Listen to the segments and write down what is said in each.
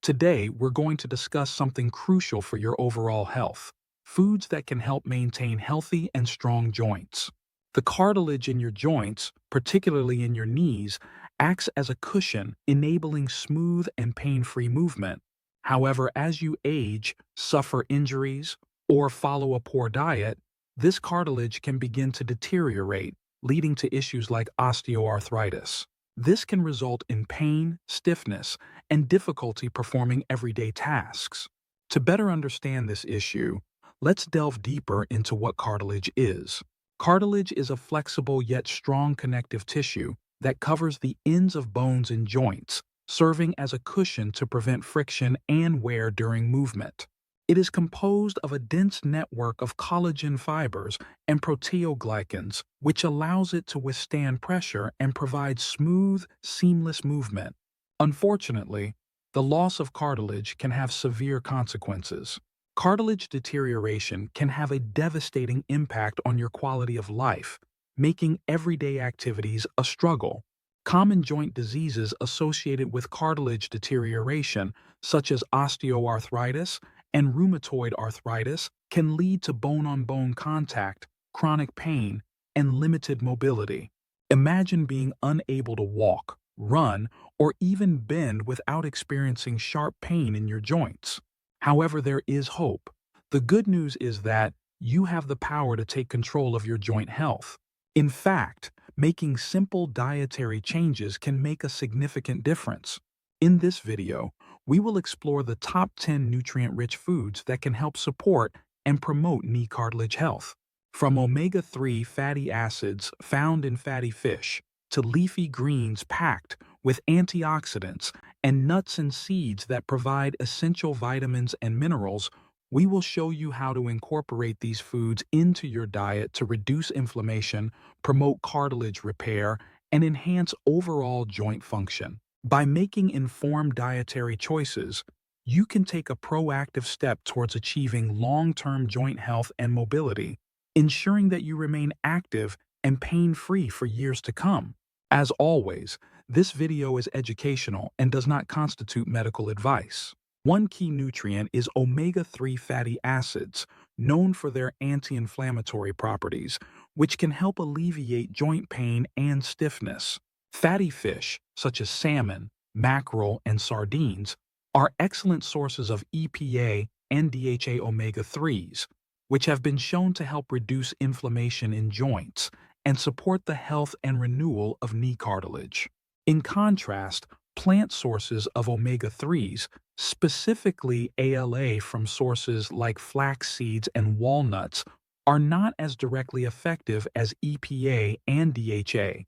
Today, we're going to discuss something crucial for your overall health: foods that can help maintain healthy and strong joints. The cartilage in your joints, particularly in your knees, acts as a cushion, enabling smooth and pain-free movement. However, as you age, suffer injuries, or follow a poor diet, this cartilage can begin to deteriorate, leading to issues like osteoarthritis. This can result in pain, stiffness, and difficulty performing everyday tasks. To better understand this issue, let's delve deeper into what cartilage is. Cartilage is a flexible yet strong connective tissue that covers the ends of bones and joints, serving as a cushion to prevent friction and wear during movement. It is composed of a dense network of collagen fibers and proteoglycans, which allows it to withstand pressure and provide smooth, seamless movement. Unfortunately, the loss of cartilage can have severe consequences. Cartilage deterioration can have a devastating impact on your quality of life, making everyday activities a struggle. Common joint diseases associated with cartilage deterioration, such as osteoarthritis and rheumatoid arthritis, can lead to bone-on-bone contact, chronic pain, and limited mobility. Imagine being unable to walk, run, or even bend without experiencing sharp pain in your joints. However, there is hope. The good news is that you have the power to take control of your joint health. In fact, making simple dietary changes can make a significant difference. In this video, we will explore the top 10 nutrient-rich foods that can help support and promote knee cartilage health. From omega-3 fatty acids found in fatty fish to leafy greens packed with antioxidants and nuts and seeds that provide essential vitamins and minerals, we will show you how to incorporate these foods into your diet to reduce inflammation, promote cartilage repair, and enhance overall joint function. By making informed dietary choices, you can take a proactive step towards achieving long-term joint health and mobility, ensuring that you remain active and pain-free for years to come. As always, this video is educational and does not constitute medical advice. One key nutrient is omega-3 fatty acids, known for their anti-inflammatory properties, which can help alleviate joint pain and stiffness. Fatty fish, such as salmon, mackerel, and sardines, are excellent sources of EPA and DHA omega-3s, which have been shown to help reduce inflammation in joints and support the health and renewal of knee cartilage. In contrast, plant sources of omega-3s, specifically ALA from sources like flax seeds and walnuts, are not as directly effective as EPA and DHA,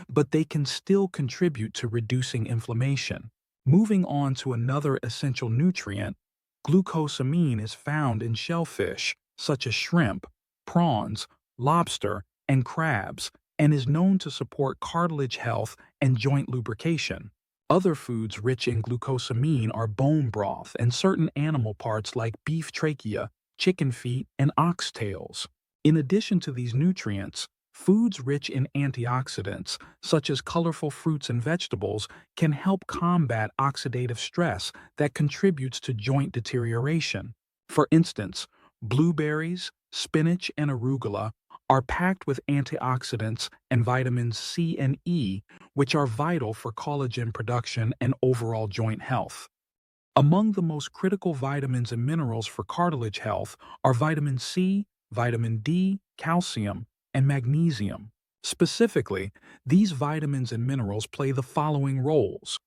but they can still contribute to reducing inflammation. Moving on to another essential nutrient, glucosamine is found in shellfish, such as shrimp, prawns, lobster, and crabs, and is known to support cartilage health and joint lubrication. Other foods rich in glucosamine are bone broth and certain animal parts like beef trachea, chicken feet, and oxtails. In addition to these nutrients, foods rich in antioxidants, such as colorful fruits and vegetables, can help combat oxidative stress that contributes to joint deterioration. For instance, blueberries, spinach, and arugula are packed with antioxidants and vitamins C and E, which are vital for collagen production and overall joint health. Among the most critical vitamins and minerals for cartilage health are vitamin C, vitamin D, calcium, and magnesium. Specifically, these vitamins and minerals play the following roles.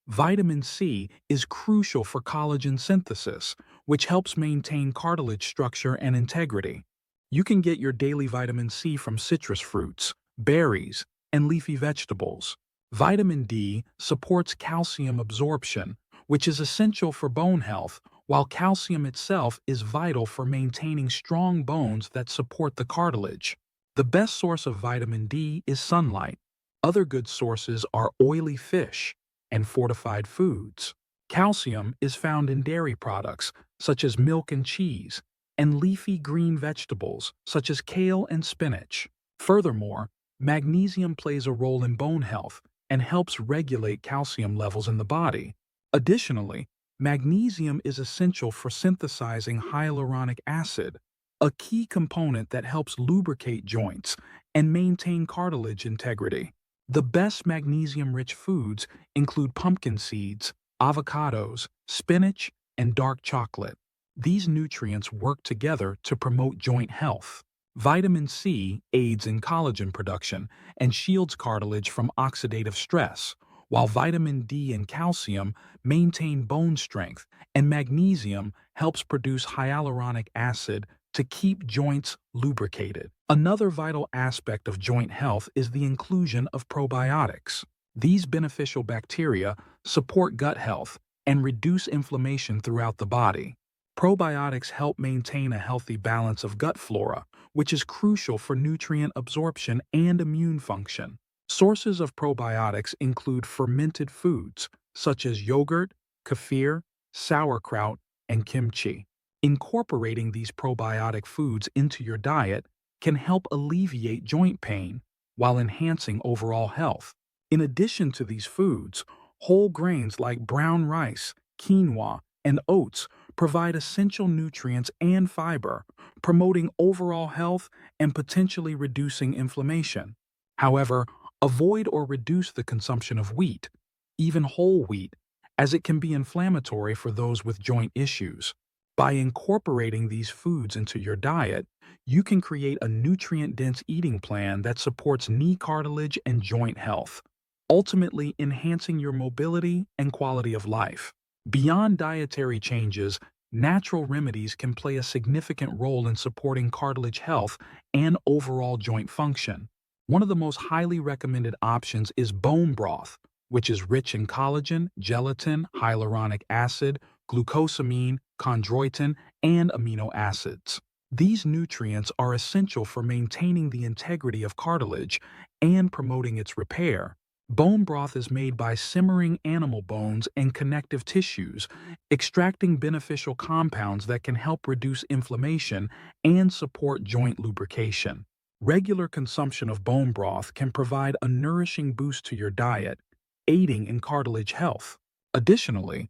Vitamin C is crucial for collagen synthesis, which helps maintain cartilage structure and integrity. You can get your daily vitamin C from citrus fruits, berries, and leafy vegetables. Vitamin D supports calcium absorption, which is essential for bone health, while calcium itself is vital for maintaining strong bones that support the cartilage. The best source of vitamin D is sunlight. Other good sources are oily fish and fortified foods. Calcium is found in dairy products, such as milk and cheese, and leafy green vegetables, such as kale and spinach. Furthermore, magnesium plays a role in bone health and helps regulate calcium levels in the body. Additionally, Magnesium is essential for synthesizing hyaluronic acid, a key component that helps lubricate joints and maintain cartilage integrity. The best magnesium-rich foods include pumpkin seeds, avocados, spinach, and dark chocolate. These nutrients work together to promote joint health. Vitamin C aids in collagen production and shields cartilage from oxidative stress, while vitamin D and calcium maintain bone strength, and magnesium helps produce hyaluronic acid to keep joints lubricated. Another vital aspect of joint health is the inclusion of probiotics. These beneficial bacteria support gut health and reduce inflammation throughout the body. Probiotics help maintain a healthy balance of gut flora, which is crucial for nutrient absorption and immune function. Sources of probiotics include fermented foods, such as yogurt, kefir, sauerkraut, and kimchi. Incorporating these probiotic foods into your diet can help alleviate joint pain while enhancing overall health. In addition to these foods, whole grains like brown rice, quinoa, and oats provide essential nutrients and fiber, promoting overall health and potentially reducing inflammation. However, avoid or reduce the consumption of wheat, even whole wheat, as it can be inflammatory for those with joint issues. By incorporating these foods into your diet, you can create a nutrient-dense eating plan that supports knee cartilage and joint health, ultimately enhancing your mobility and quality of life. Beyond dietary changes, natural remedies can play a significant role in supporting cartilage health and overall joint function. One of the most highly recommended options is bone broth, which is rich in collagen, gelatin, hyaluronic acid, glucosamine, chondroitin, and amino acids. These nutrients are essential for maintaining the integrity of cartilage and promoting its repair. Bone broth is made by simmering animal bones and connective tissues, extracting beneficial compounds that can help reduce inflammation and support joint lubrication. Regular consumption of bone broth can provide a nourishing boost to your diet, aiding in cartilage health. Additionally,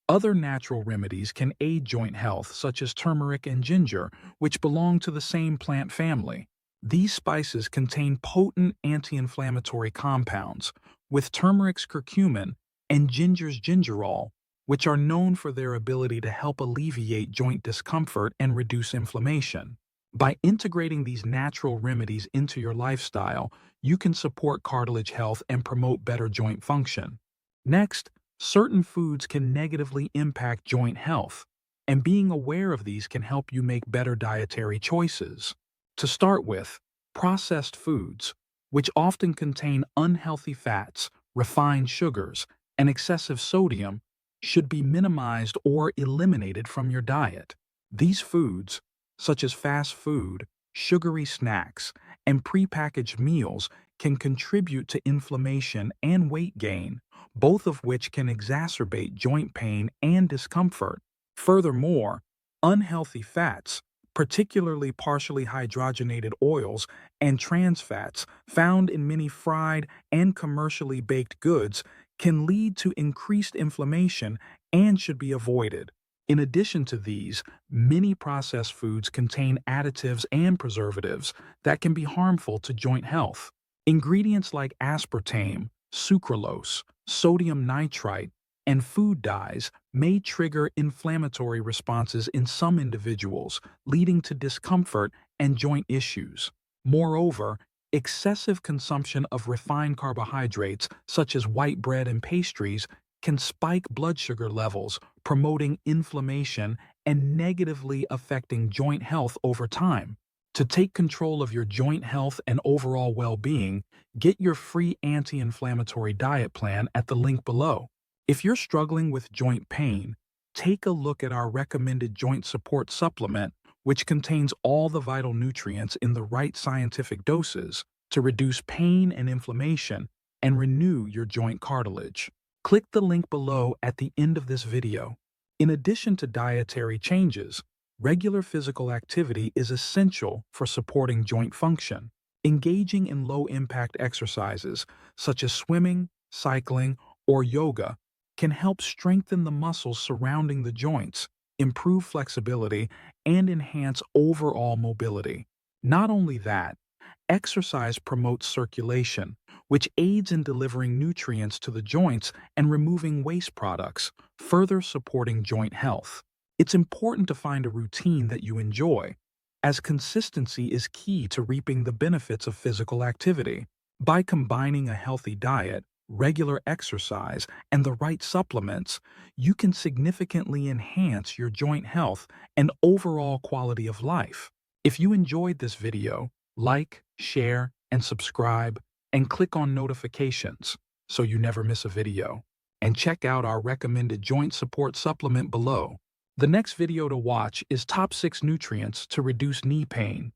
other natural remedies can aid joint health, such as turmeric and ginger, which belong to the same plant family. These spices contain potent anti-inflammatory compounds, with turmeric's curcumin and ginger's gingerol, which are known for their ability to help alleviate joint discomfort and reduce inflammation. By integrating these natural remedies into your lifestyle, you can support cartilage health and promote better joint function. Next, certain foods can negatively impact joint health, and being aware of these can help you make better dietary choices. To start with, processed foods, which often contain unhealthy fats, refined sugars, and excessive sodium, should be minimized or eliminated from your diet. These foods, such as fast food, sugary snacks, and prepackaged meals, can contribute to inflammation and weight gain, both of which can exacerbate joint pain and discomfort. Furthermore, unhealthy fats, particularly partially hydrogenated oils and trans fats found in many fried and commercially baked goods, can lead to increased inflammation and should be avoided. In addition to these, many processed foods contain additives and preservatives that can be harmful to joint health. Ingredients like aspartame, sucralose, sodium nitrite, and food dyes may trigger inflammatory responses in some individuals, leading to discomfort and joint issues. Moreover, excessive consumption of refined carbohydrates, such as white bread and pastries, can spike blood sugar levels, promoting inflammation and negatively affecting joint health over time. To take control of your joint health and overall well-being, get your free anti-inflammatory diet plan at the link below. If you're struggling with joint pain, take a look at our recommended joint support supplement, which contains all the vital nutrients in the right scientific doses to reduce pain and inflammation and renew your joint cartilage. Click the link below at the end of this video. In addition to dietary changes, regular physical activity is essential for supporting joint function. Engaging in low-impact exercises, such as swimming, cycling, or yoga, can help strengthen the muscles surrounding the joints, improve flexibility, and enhance overall mobility. Not only that, exercise promotes circulation, which aids in delivering nutrients to the joints and removing waste products, further supporting joint health. It's important to find a routine that you enjoy, as consistency is key to reaping the benefits of physical activity. By combining a healthy diet, regular exercise, and the right supplements, you can significantly enhance your joint health and overall quality of life. If you enjoyed this video, like, share, and subscribe, and click on notifications so you never miss a video. And check out our recommended joint support supplement below. The next video to watch is Top 6 Nutrients to Reduce Knee Pain.